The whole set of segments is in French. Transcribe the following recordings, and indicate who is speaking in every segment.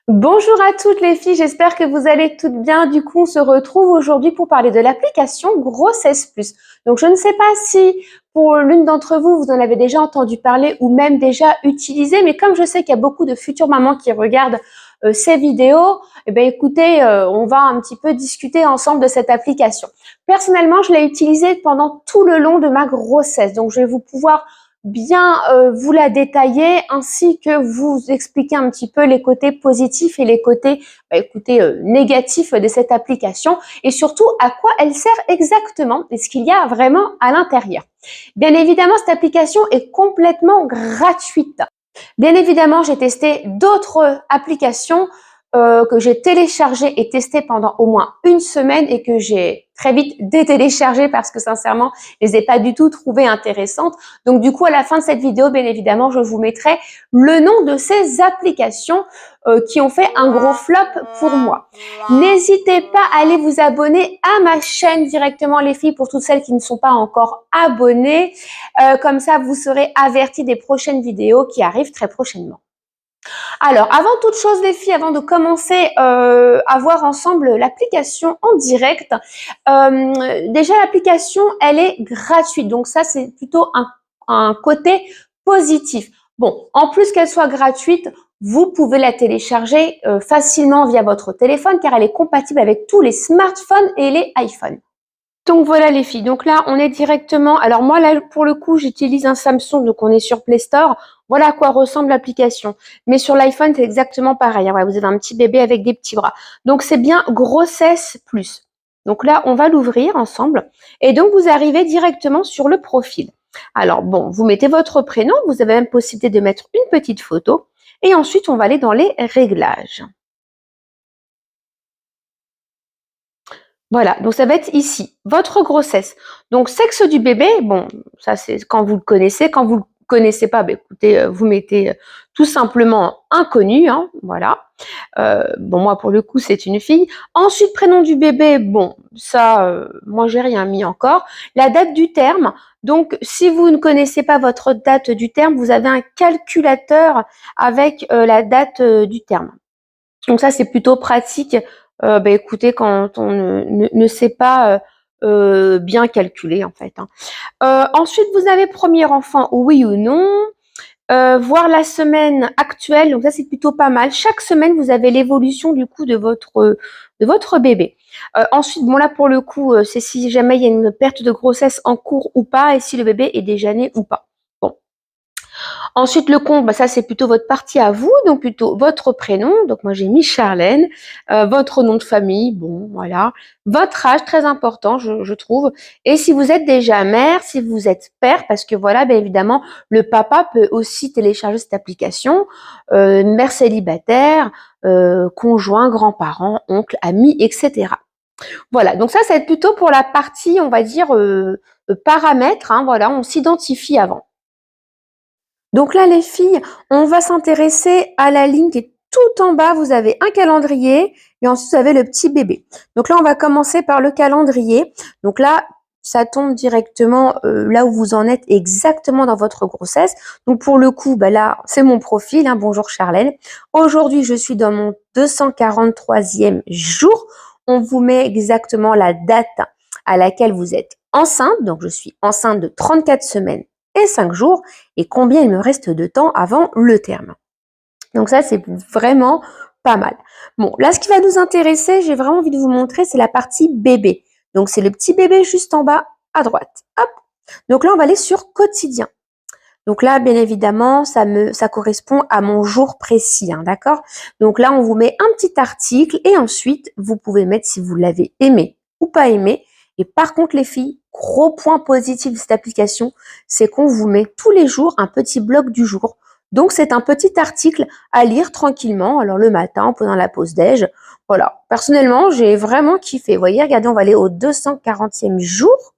Speaker 1: Bonjour à toutes les filles, j'espère que vous allez toutes bien. Du coup, on se retrouve aujourd'hui pour parler de l'application Grossesse Plus. Donc, je ne sais pas si pour l'une d'entre vous, vous en avez déjà entendu parler ou même déjà utilisé, mais comme je sais qu'il y a beaucoup de futures mamans qui regardent ces vidéos, eh bien, écoutez, on va un petit peu discuter ensemble de cette application. Personnellement, je l'ai utilisée pendant tout le long de ma grossesse, donc je vais vous pouvoir bien vous la détailler ainsi que vous expliquer un petit peu les côtés positifs et les côtés négatifs de cette application et surtout à quoi elle sert exactement et ce qu'il y a vraiment à l'intérieur. Bien évidemment, cette application est complètement gratuite. Bien évidemment, j'ai testé d'autres applications que j'ai téléchargées et testées pendant au moins une semaine et que j'ai très vite détéléchargées parce que sincèrement, je les ai pas du tout trouvées intéressantes. Donc du coup, à la fin de cette vidéo, bien évidemment, je vous mettrai le nom de ces applications qui ont fait un gros flop pour moi. N'hésitez pas à aller vous abonner à ma chaîne directement, les filles, pour toutes celles qui ne sont pas encore abonnées. Comme ça, vous serez avertis des prochaines vidéos qui arrivent très prochainement. Alors, avant toute chose, les filles, avant de commencer à voir ensemble l'application en direct, déjà l'application, elle est gratuite. Donc ça, c'est plutôt un côté positif. Bon, en plus qu'elle soit gratuite, vous pouvez la télécharger facilement via votre téléphone car elle est compatible avec tous les smartphones et les iPhones. Donc voilà les filles, donc là on est directement, alors moi là pour le coup j'utilise un Samsung, donc on est sur Play Store, voilà à quoi ressemble l'application. Mais sur l'iPhone c'est exactement pareil, hein. Voilà, vous avez un petit bébé avec des petits bras. Donc c'est bien Grossesse Plus. Donc là on va l'ouvrir ensemble et donc vous arrivez directement sur le profil. Alors bon, vous mettez votre prénom, vous avez même possibilité de mettre une petite photo et ensuite on va aller dans les réglages. Voilà, donc ça va être ici, votre grossesse. Donc sexe du bébé, bon, ça c'est quand vous le connaissez. Quand vous le connaissez pas, écoutez, vous mettez tout simplement inconnu, hein, voilà. Bon, moi pour le coup c'est une fille. Ensuite, prénom du bébé, bon, ça, moi j'ai rien mis encore. La date du terme, donc si vous ne connaissez pas votre date du terme, vous avez un calculateur avec la date du terme. Donc ça, c'est plutôt pratique. Écoutez, quand on ne sait pas bien calculer, en fait, hein. Ensuite, vous avez premier enfant, oui ou non. Voir la semaine actuelle, donc ça, c'est plutôt pas mal. Chaque semaine, vous avez l'évolution du coup de votre bébé. Ensuite, bon là, pour le coup, c'est si jamais il y a une perte de grossesse en cours ou pas, et si le bébé est déjà né ou pas. Bon. Ensuite, le compte, ça c'est plutôt votre partie à vous, donc plutôt votre prénom. Donc moi j'ai mis Charlène, votre nom de famille, bon voilà, votre âge très important, je trouve. Et si vous êtes déjà mère, si vous êtes père, parce que voilà, bien évidemment, le papa peut aussi télécharger cette application, mère célibataire, conjoint, grands-parents, oncles, amis, etc. Voilà, donc ça va être plutôt pour la partie, on va dire, paramètres, hein, voilà, on s'identifie avant. Donc là, les filles, on va s'intéresser à la ligne qui est tout en bas. Vous avez un calendrier et ensuite vous avez le petit bébé. Donc là, on va commencer par le calendrier. Donc là, ça tombe directement là où vous en êtes exactement dans votre grossesse. Donc pour le coup, là, c'est mon profil, hein. Bonjour Charlène. Aujourd'hui, je suis dans mon 243e jour. On vous met exactement la date à laquelle vous êtes enceinte. Donc je suis enceinte de 34 semaines et 5 jours et combien il me reste de temps avant le terme. Donc ça, c'est vraiment pas mal. Bon, là, ce qui va nous intéresser, j'ai vraiment envie de vous montrer, c'est la partie bébé. Donc, c'est le petit bébé juste en bas à droite. Hop. Donc là, on va aller sur quotidien. Donc là, bien évidemment, ça correspond à mon jour précis, hein, d'accord? Donc là, on vous met un petit article et ensuite, vous pouvez mettre si vous l'avez aimé ou pas aimé. Et par contre, les filles, gros point positif de cette application, c'est qu'on vous met tous les jours un petit bloc du jour. Donc, c'est un petit article à lire tranquillement, alors le matin, pendant la pause déj. Voilà. Personnellement, j'ai vraiment kiffé. Vous voyez, regardez, on va aller au 240e jour.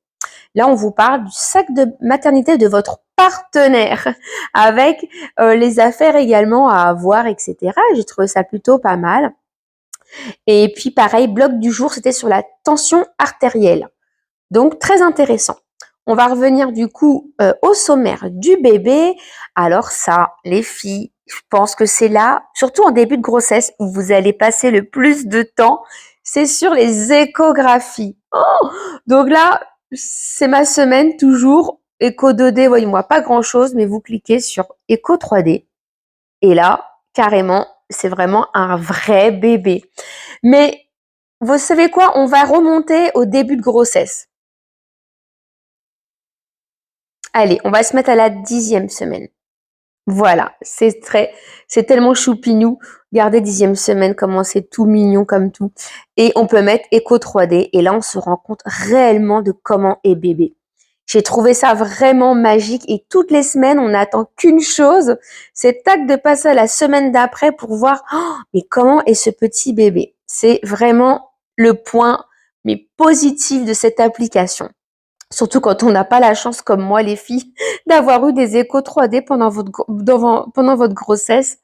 Speaker 1: Là, on vous parle du sac de maternité de votre partenaire avec les affaires également à avoir, etc. J'ai trouvé ça plutôt pas mal. Et puis pareil, bloc du jour, c'était sur la tension artérielle. Donc très intéressant. On va revenir du coup au sommaire du bébé. Alors ça, les filles, Je pense que c'est là, surtout en début de grossesse, où vous allez passer le plus de temps, c'est sur les échographies. Oh, donc là, c'est ma semaine toujours. Écho 2D, voyez-moi, pas grand-chose, mais vous cliquez sur écho 3D. Et là, carrément, c'est vraiment un vrai bébé. Mais vous savez quoi? On va remonter au début de grossesse. Allez, on va se mettre à la 10e semaine. Voilà, c'est tellement choupinou. Regardez 10e semaine, comment c'est tout mignon comme tout. Et on peut mettre écho 3D. Et là, on se rend compte réellement de comment est bébé. J'ai trouvé ça vraiment magique et toutes les semaines, on n'attend qu'une chose, c'est tac de passer à la semaine d'après pour voir mais comment est ce petit bébé. C'est vraiment le point mais positif de cette application. Surtout quand on n'a pas la chance, comme moi les filles, d'avoir eu des échos 3D pendant votre grossesse.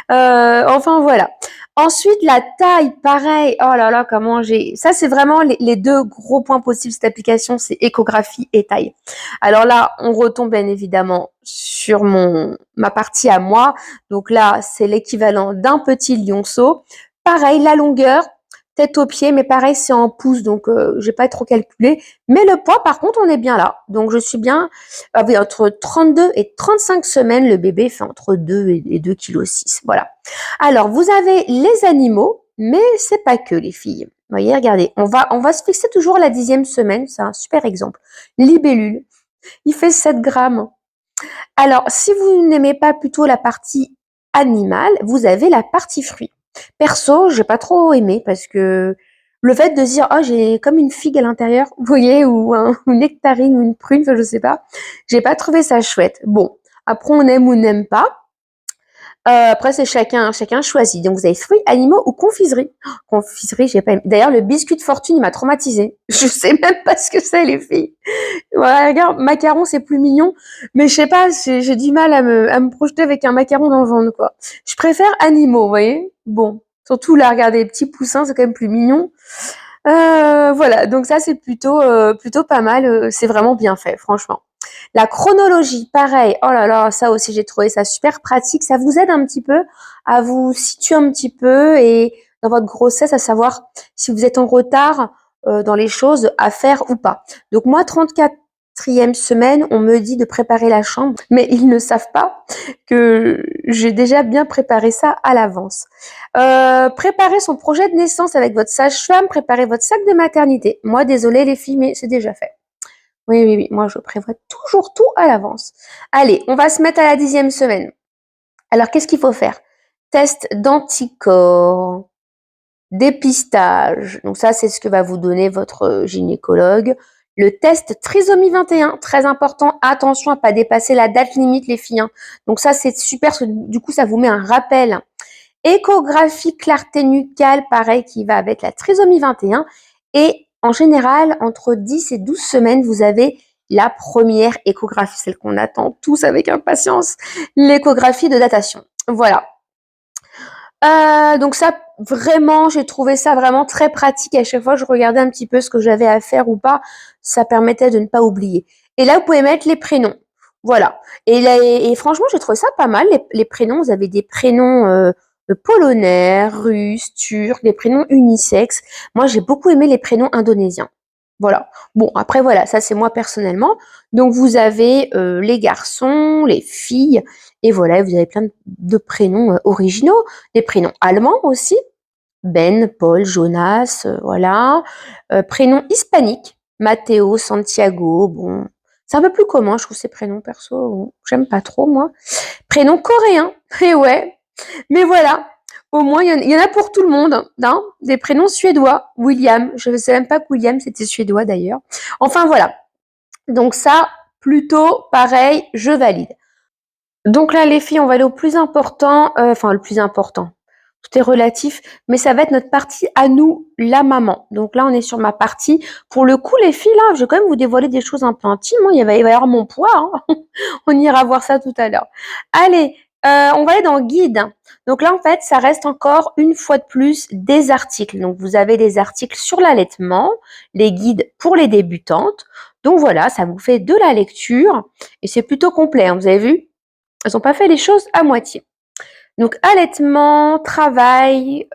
Speaker 1: Enfin voilà. Ensuite, la taille, pareil. Oh là là, comment j'ai... Ça, c'est vraiment les deux gros points possibles de cette application, c'est échographie et taille. Alors là, on retombe bien évidemment sur ma partie à moi. Donc là, c'est l'équivalent d'un petit lionceau. Pareil, la longueur, tête aux pieds, mais pareil, c'est en pouces, donc j'ai pas trop calculé. Mais le poids, par contre, on est bien là. Donc je suis bien oui, entre 32 et 35 semaines, le bébé fait entre 2 et 2,6 kg. Voilà. Alors, vous avez les animaux, mais c'est pas que les filles. Vous voyez, regardez, on va se fixer toujours la 10e semaine, c'est un super exemple. Libellule, il fait 7 grammes. Alors, si vous n'aimez pas plutôt la partie animale, vous avez la partie fruits. Perso, j'ai pas trop aimé parce que le fait de dire oh j'ai comme une figue à l'intérieur, vous voyez, ou une nectarine ou une prune, enfin, je sais pas, j'ai pas trouvé ça chouette. Bon, après on aime ou n'aime pas. Après c'est chacun choisit. Donc vous avez fruits, animaux ou confiserie. Oh, confiserie, j'ai pas aimé. D'ailleurs le biscuit de fortune il m'a traumatisé. Je sais même pas ce que c'est les filles. Ouais, regarde, macaron c'est plus mignon, mais je sais pas, j'ai du mal à me projeter avec un macaron dans le ventre quoi. Je préfère animaux, vous voyez. Bon, surtout là, regardez les petits poussins, c'est quand même plus mignon. Voilà, donc ça c'est plutôt pas mal, c'est vraiment bien fait, franchement. La chronologie, pareil. Oh là là, ça aussi j'ai trouvé ça super pratique. Ça vous aide un petit peu à vous situer un petit peu et dans votre grossesse à savoir si vous êtes en retard dans les choses à faire ou pas. Donc moi, 34e semaine, on me dit de préparer la chambre, mais ils ne savent pas que j'ai déjà bien préparé ça à l'avance. Préparer son projet de naissance avec votre sage-femme, préparer votre sac de maternité. Moi, désolée les filles, mais c'est déjà fait. Oui, oui, oui, moi je prévois toujours tout à l'avance. Allez, on va se mettre à la 10e semaine. Alors, qu'est-ce qu'il faut faire? Test d'anticorps, dépistage. Donc ça, c'est ce que va vous donner votre gynécologue. Le test trisomie 21, très important. Attention à pas dépasser la date limite, les filles. Hein. Donc ça, c'est super, parce que du coup, ça vous met un rappel. Échographie clarté nucale, pareil, qui va avec la trisomie 21. Et en général, entre 10 et 12 semaines, vous avez la première échographie, celle qu'on attend tous avec impatience, l'échographie de datation. Voilà. Donc ça, vraiment, j'ai trouvé ça vraiment très pratique. À chaque fois, je regardais un petit peu ce que j'avais à faire ou pas. Ça permettait de ne pas oublier. Et là, vous pouvez mettre les prénoms. Voilà. Et franchement, j'ai trouvé ça pas mal. Les prénoms, vous avez des prénoms polonais, russes, turcs, des prénoms unisexes. Moi, j'ai beaucoup aimé les prénoms indonésiens. Voilà. Bon, après, voilà, ça c'est moi personnellement. Donc, vous avez les garçons, les filles, et voilà, vous avez plein de prénoms originaux, des prénoms allemands aussi. Ben, Paul, Jonas, voilà. Prénoms hispaniques, Matteo, Santiago, bon. C'est un peu plus commun, je trouve ces prénoms perso, j'aime pas trop moi. Prénom coréen, et ouais. Mais voilà, au moins il y en a pour tout le monde. Hein. Des prénoms suédois, William, je ne sais même pas que William c'était suédois d'ailleurs. Enfin voilà, donc ça, plutôt pareil, je valide. Donc là les filles, on va aller au plus important, enfin le plus important. Tout est relatif, mais ça va être notre partie à nous, la maman. Donc là, on est sur ma partie. Pour le coup, les filles, là, je vais quand même vous dévoiler des choses un peu intimes. Hein. Il va y avoir mon poids. Hein. On ira voir ça tout à l'heure. Allez, on va aller dans guide. Donc là, en fait, ça reste encore une fois de plus des articles. Donc vous avez des articles sur l'allaitement, les guides pour les débutantes. Donc voilà, ça vous fait de la lecture et c'est plutôt complet. Hein. Vous avez vu? Elles n'ont pas fait les choses à moitié. Donc allaitement, travail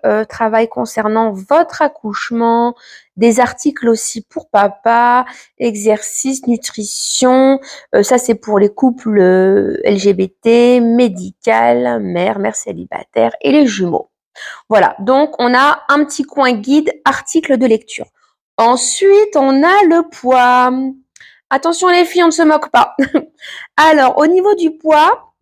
Speaker 1: concernant votre accouchement, des articles aussi pour papa, exercice, nutrition, ça c'est pour les couples LGBT, médical, mère célibataire et les jumeaux. Voilà, donc on a un petit coin guide, article de lecture. Ensuite, on a le poids. Attention les filles, on ne se moque pas. Alors, au niveau du poids,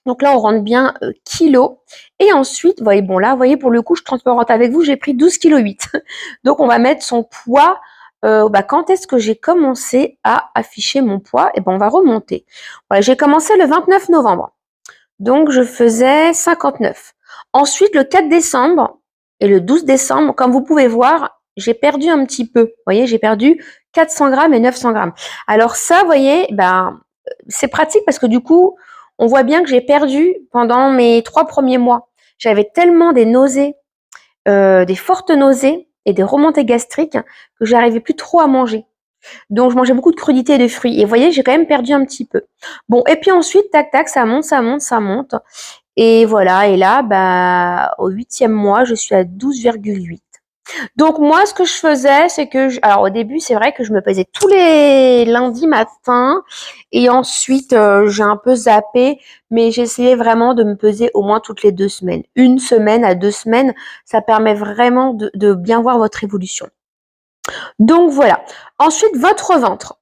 Speaker 1: donc là, on rentre bien kilos. Et ensuite, vous voyez, bon là, vous voyez, pour le coup, je transparente avec vous, j'ai pris 12,8 kg. Donc, on va mettre son poids. Quand est-ce que j'ai commencé à afficher mon poids? Et ben, on va remonter. Voilà, j'ai commencé le 29 novembre. Donc, je faisais 59. Ensuite, le 4 décembre et le 12 décembre, comme vous pouvez voir, j'ai perdu un petit peu. Vous voyez, j'ai perdu 400 grammes et 900 grammes. Alors ça, vous voyez, c'est pratique parce que du coup, on voit bien que j'ai perdu pendant mes 3 premiers mois. J'avais tellement des nausées, des fortes nausées et des remontées gastriques que j'arrivais plus trop à manger. Donc, je mangeais beaucoup de crudités et de fruits. Et vous voyez, j'ai quand même perdu un petit peu. Bon, et puis ensuite, tac, tac, ça monte, ça monte, ça monte. Et voilà, et là, au 8e mois, je suis à 12,8. Donc moi, ce que je faisais, c'est que, alors au début, c'est vrai que je me pesais tous les lundis matin, et ensuite j'ai un peu zappé, mais j'essayais vraiment de me peser au moins toutes les 2 semaines. 1 semaine à 2 semaines, ça permet vraiment de bien voir votre évolution. Donc voilà. Ensuite, votre ventre.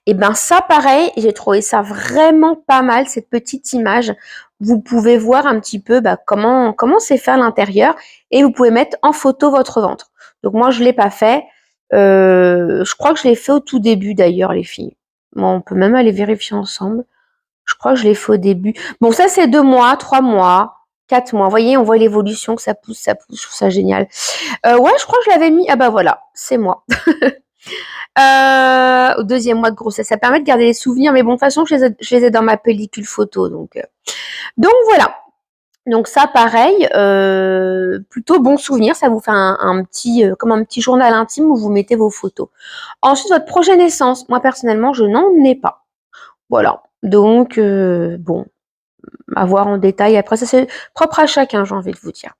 Speaker 1: Et ben ça, pareil, j'ai trouvé ça vraiment pas mal, cette petite image. Vous pouvez voir un petit peu comment c'est fait à l'intérieur et vous pouvez mettre en photo votre ventre. Donc moi, je l'ai pas fait. Je crois que je l'ai fait au tout début d'ailleurs, les filles. Bon, on peut même aller vérifier ensemble. Je crois que je l'ai fait au début. Bon, ça c'est 2 mois, 3 mois, 4 mois. Vous voyez, on voit l'évolution, que ça pousse, ça pousse. Je trouve ça génial. Ouais, je crois que je l'avais mis. Ah bah voilà, c'est moi. Au 2e mois de grossesse. Ça permet de garder les souvenirs, mais bon, de toute façon, je les ai dans ma pellicule photo. Donc voilà. Donc ça, pareil, plutôt bon souvenir. Ça vous fait un petit, comme un petit journal intime où vous mettez vos photos. Ensuite, votre projet naissance. Moi, personnellement, je n'en ai pas. Voilà. Donc, bon, à voir en détail. Après, ça, c'est propre à chacun, j'ai envie de vous dire.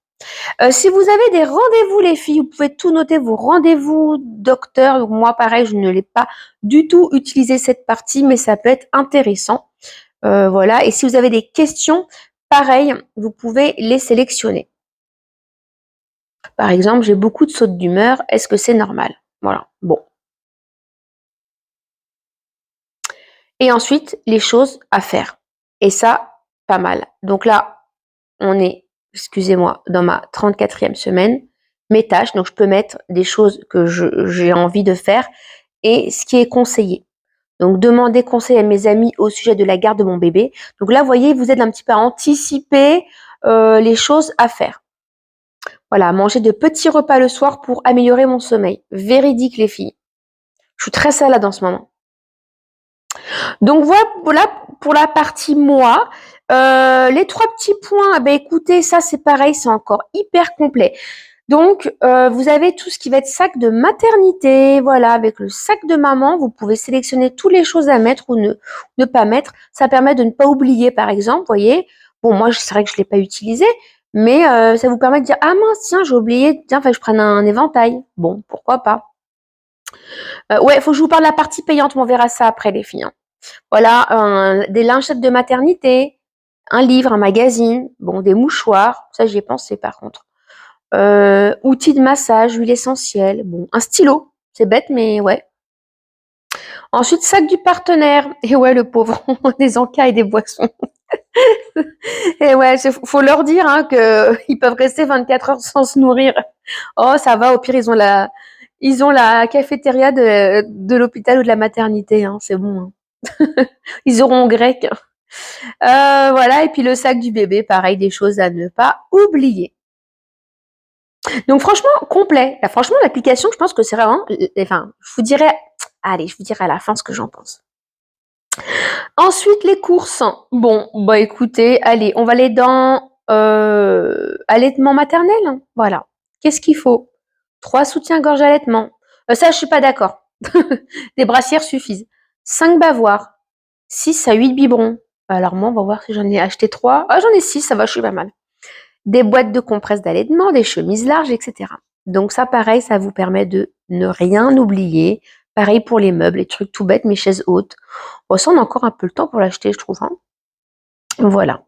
Speaker 1: Si vous avez des rendez-vous, les filles, vous pouvez tout noter, vos rendez-vous docteur. Donc moi, pareil, je ne l'ai pas du tout utilisé cette partie, mais ça peut être intéressant. Voilà. Et si vous avez des questions, pareil, vous pouvez les sélectionner. Par exemple, j'ai beaucoup de sautes d'humeur. Est-ce que c'est normal? Voilà. Bon. Et ensuite, les choses à faire. Et ça, pas mal. Donc là, on est, excusez-moi, dans ma 34e semaine. Mes tâches, donc je peux mettre des choses que j'ai envie de faire et ce qui est conseillé. Donc, demander conseil à mes amis au sujet de la garde de mon bébé. Donc là, vous voyez, vous êtes un petit peu à anticiper les choses à faire. Voilà, manger de petits repas le soir pour améliorer mon sommeil. Véridique, les filles. Je suis très salade en ce moment. Donc voilà pour la partie moi. Les 3 petits points, écoutez, ça c'est pareil, c'est encore hyper complet. Donc, vous avez tout ce qui va être sac de maternité. Voilà, avec le sac de maman, vous pouvez sélectionner toutes les choses à mettre ou ne pas mettre. Ça permet de ne pas oublier, par exemple, vous voyez. Bon, moi, c'est vrai que je ne l'ai pas utilisé, mais ça vous permet de dire, ah mince, tiens, j'ai oublié, tiens, je prenne un éventail. Bon, pourquoi pas. Ouais, il faut que je vous parle de la partie payante, mais on verra ça après, les filles. Hein. Voilà, des lingettes de maternité, un livre, un magazine, bon, des mouchoirs, ça j'y ai pensé par contre. Outils de massage, huile essentielle, bon, un stylo, c'est bête mais ouais. Ensuite, sac du partenaire, et ouais le pauvre, des encas et des boissons. Et ouais, faut leur dire hein, qu'ils peuvent rester 24 heures sans se nourrir. Oh ça va, au pire ils ont la cafétéria de l'hôpital ou de la maternité, hein, c'est bon. Hein. Ils auront grec. Voilà, et puis le sac du bébé, pareil, des choses à ne pas oublier. Donc franchement, complet. Là, franchement, l'application, je pense que c'est vraiment... Enfin, je vous dirai à la fin ce que j'en pense. Ensuite, les courses. Bon, écoutez, allez, on va aller dans allaitement maternel. Voilà. Qu'est-ce qu'il faut? 3 soutiens-gorge allaitement. Ça, je suis pas d'accord. Des brassières suffisent. 5 bavoirs. 6 à 8 biberons. Alors moi, on va voir si j'en ai acheté 3. Ah, j'en ai 6, ça va, je suis pas mal. des boîtes de compresses d'allaitement, des chemises larges, etc. Donc ça, pareil, ça vous permet de ne rien oublier. Pareil pour les meubles, les trucs tout bêtes, mes chaises hautes. Bon, ça, on a encore un peu le temps pour l'acheter, je trouve, hein. Voilà.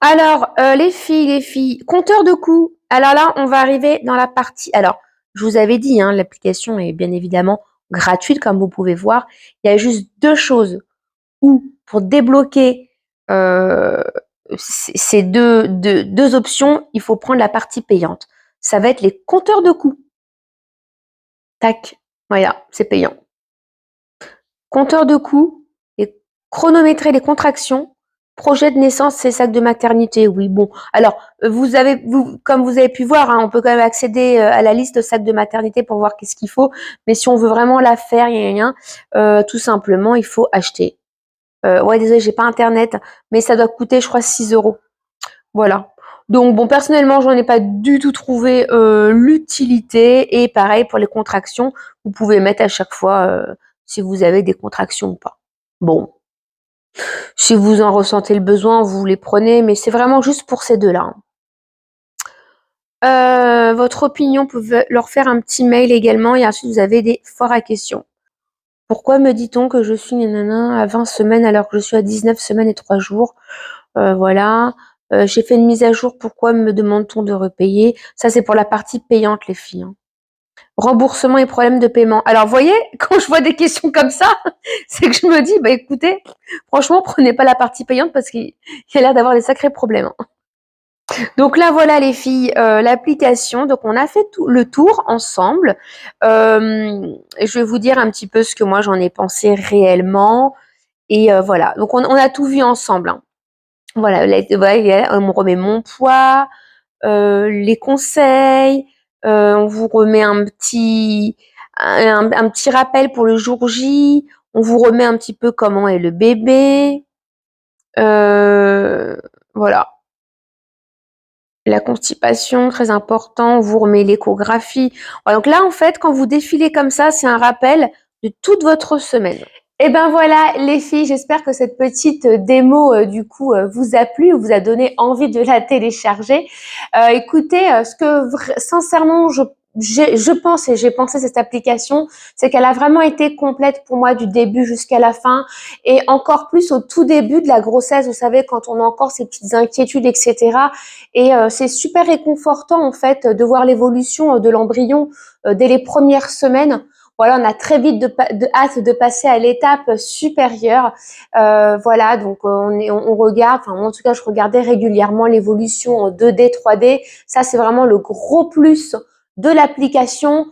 Speaker 1: Alors, les filles, compteur de coûts. Alors là, on va arriver dans la partie. Alors, je vous avais dit, hein, l'application est bien évidemment gratuite, comme vous pouvez voir. Il y a juste deux choses où, pour débloquer ces deux options, il faut prendre la partie payante. Ça va être les compteurs de coûts. Tac, voilà, c'est payant. Compteur de coûts, et chronométrer les contractions. Projet de naissance, c'est sac de maternité, oui, bon. Alors, comme vous avez pu voir, hein, on peut quand même accéder à la liste de sacs de maternité pour voir qu'est-ce qu'il faut. Mais si on veut vraiment la faire, tout simplement, il faut acheter. Ouais, désolé, j'ai pas internet, mais ça doit coûter, je crois, 6 €. Voilà. Donc, bon, personnellement, j'en ai pas du tout trouvé l'utilité. Et pareil pour les contractions, vous pouvez mettre à chaque fois si vous avez des contractions ou pas. Bon. Si vous en ressentez le besoin, vous les prenez, mais c'est vraiment juste pour ces deux-là. Votre opinion, vous pouvez leur faire un petit mail également et ensuite vous avez des forts à questions. Pourquoi me dit-on que je suis nanana à 20 semaines alors que je suis à 19 semaines et 3 jours? Voilà. J'ai fait une mise à jour, pourquoi me demande-t-on de repayer? Ça, c'est pour la partie payante, les filles, hein. Remboursement et problème de paiement. Alors, vous voyez, quand je vois des questions comme ça, c'est que je me dis, bah écoutez, franchement, prenez pas la partie payante parce qu'il y a l'air d'avoir des sacrés problèmes, hein. Donc là, voilà les filles, l'application. Donc on a fait tout le tour ensemble. Je vais vous dire un petit peu ce que moi j'en ai pensé réellement. Et voilà. Donc on a tout vu ensemble, hein. Voilà, on me remet mon poids, les conseils, on vous remet un petit rappel pour le jour J, on vous remet un petit peu comment est le bébé, voilà. La constipation, très important, on vous remet l'échographie. Voilà, donc là, en fait, quand vous défilez comme ça, c'est un rappel de toute votre semaine. Et ben voilà les filles, j'espère que cette petite démo du coup vous a plu ou vous a donné envie de la télécharger. Écoutez, ce que sincèrement je pense et j'ai pensé cette application, c'est qu'elle a vraiment été complète pour moi du début jusqu'à la fin et encore plus au tout début de la grossesse, vous savez, quand on a encore ces petites inquiétudes, etc. Et c'est super réconfortant en fait de voir l'évolution de l'embryon dès les premières semaines. Voilà, on a très vite hâte de passer à l'étape supérieure. Voilà, donc on regarde, enfin en tout cas je regardais régulièrement l'évolution en 2D, 3D. Ça c'est vraiment le gros plus de l'application.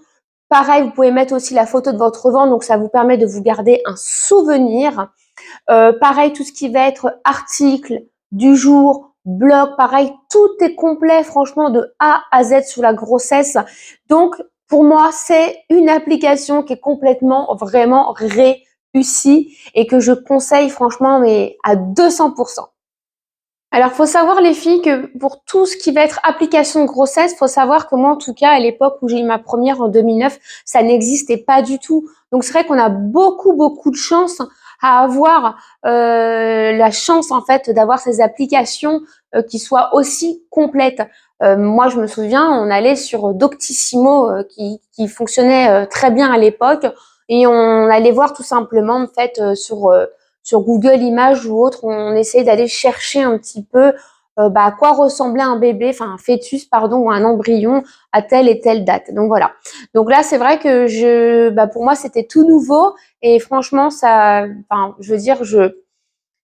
Speaker 1: Pareil, vous pouvez mettre aussi la photo de votre ventre, donc ça vous permet de vous garder un souvenir. Pareil, tout ce qui va être article du jour, blog, pareil, tout est complet, franchement, de A à Z sur la grossesse. Donc, pour moi, c'est une application qui est complètement, vraiment réussie et que je conseille, franchement, mais à 200%. Alors, faut savoir, les filles, que pour tout ce qui va être application de grossesse, faut savoir que moi, en tout cas, à l'époque où j'ai eu ma première en 2009, ça n'existait pas du tout. Donc, c'est vrai qu'on a beaucoup, beaucoup de chance à avoir la chance, en fait, d'avoir ces applications qui soient aussi complètes. Moi, je me souviens, on allait sur Doctissimo qui fonctionnait très bien à l'époque et on allait voir tout simplement, en fait, sur Google Images ou autre, on essaie d'aller chercher un petit peu à quoi ressemblait un bébé, enfin un fœtus, pardon, ou un embryon à telle et telle date. Donc voilà. Donc là, c'est vrai que pour moi, c'était tout nouveau et franchement, je veux dire,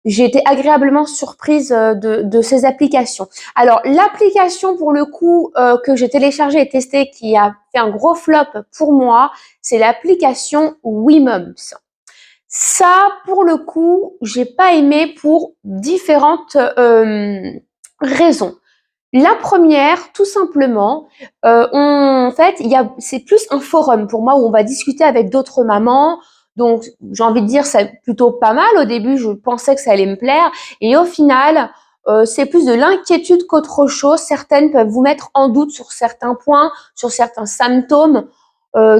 Speaker 1: j'ai été agréablement surprise de ces applications. Alors l'application pour le coup que j'ai téléchargée et testée qui a fait un gros flop pour moi, c'est l'application WeMoms. Ça, pour le coup, j'ai pas aimé pour différentes raisons. La première, tout simplement, en fait, c'est plus un forum pour moi où on va discuter avec d'autres mamans. Donc, j'ai envie de dire, c'est plutôt pas mal. Au début, je pensais que ça allait me plaire. Et au final, c'est plus de l'inquiétude qu'autre chose. Certaines peuvent vous mettre en doute sur certains points, sur certains symptômes.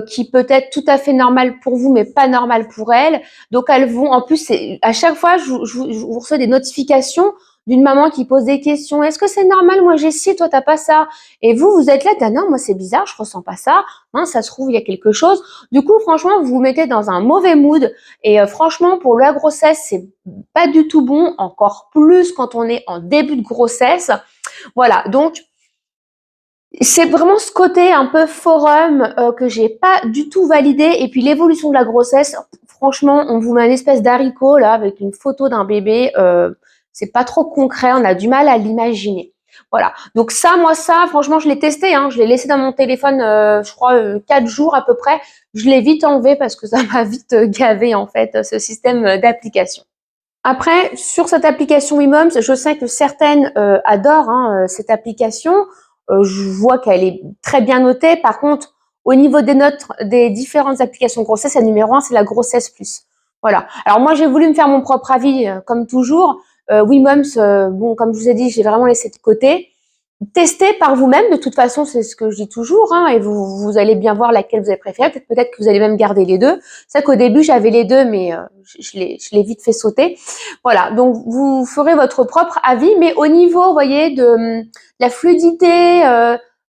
Speaker 1: Qui peut être tout à fait normal pour vous, mais pas normal pour elles. Donc elles vont, en plus, à chaque fois, je vous reçois des notifications d'une maman qui pose des questions. Est-ce que c'est normal? Moi, j'ai ci, toi, t'as pas ça. Et vous, vous êtes là, non, moi, c'est bizarre, je ressens pas ça. Hein, ça se trouve, il y a quelque chose. Du coup, franchement, vous vous mettez dans un mauvais mood. Et franchement, pour la grossesse, c'est pas du tout bon, encore plus quand on est en début de grossesse. Voilà, donc c'est vraiment ce côté un peu forum que j'ai pas du tout validé. Et puis l'évolution de la grossesse, franchement, on vous met une espèce d'haricot là avec une photo d'un bébé. C'est pas trop concret, on a du mal à l'imaginer. Voilà. Donc ça, moi ça, franchement, je l'ai testé. Hein, je l'ai laissé dans mon téléphone, je crois 4 jours à peu près. Je l'ai vite enlevé parce que ça m'a vite gavé en fait ce système d'application. Après, sur cette application WeMoms, je sais que certaines adorent hein, cette application. Je vois qu'elle est très bien notée. Par contre, au niveau des notes des différentes applications grossesse, la numéro 1, c'est la grossesse plus. Voilà. Alors moi, j'ai voulu me faire mon propre avis, comme toujours. WeMoms, bon, comme je vous ai dit, j'ai vraiment laissé de côté. Testez par vous-même, de toute façon, c'est ce que je dis toujours, hein, et vous allez bien voir laquelle vous avez préférée. Peut-être que vous allez même garder les deux. C'est vrai qu'au début, j'avais les deux, mais je l'ai vite fait sauter. Voilà, donc vous ferez votre propre avis, mais au niveau, vous voyez, de la fluidité,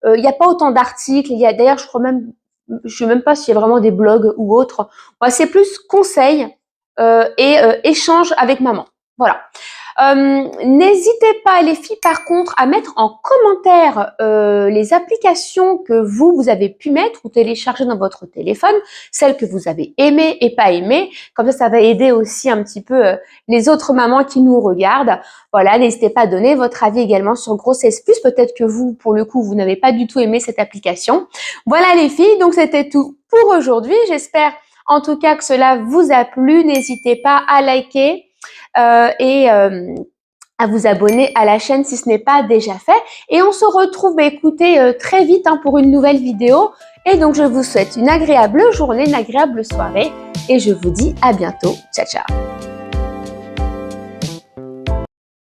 Speaker 1: il n'y a pas autant d'articles. Il y a d'ailleurs, je crois même, je sais même pas s'il y a vraiment des blogs ou autres. Moi, c'est plus conseils et échange avec maman. Voilà. N'hésitez pas les filles par contre à mettre en commentaire les applications que vous avez pu mettre ou télécharger dans votre téléphone, celles que vous avez aimées et pas aimées. Comme ça va aider aussi un petit peu les autres mamans qui nous regardent. Voilà, n'hésitez pas à donner votre avis également sur Grossesse Plus. Peut-être que vous, pour le coup, vous n'avez pas du tout aimé cette application. Voilà les filles, donc c'était tout pour aujourd'hui. J'espère en tout cas que cela vous a plu. N'hésitez pas à liker et à vous abonner à la chaîne si ce n'est pas déjà fait. Et on se retrouve, écoutez, très vite hein, pour une nouvelle vidéo. Et donc, je vous souhaite une agréable journée, une agréable soirée. Et je vous dis à bientôt. Ciao, ciao.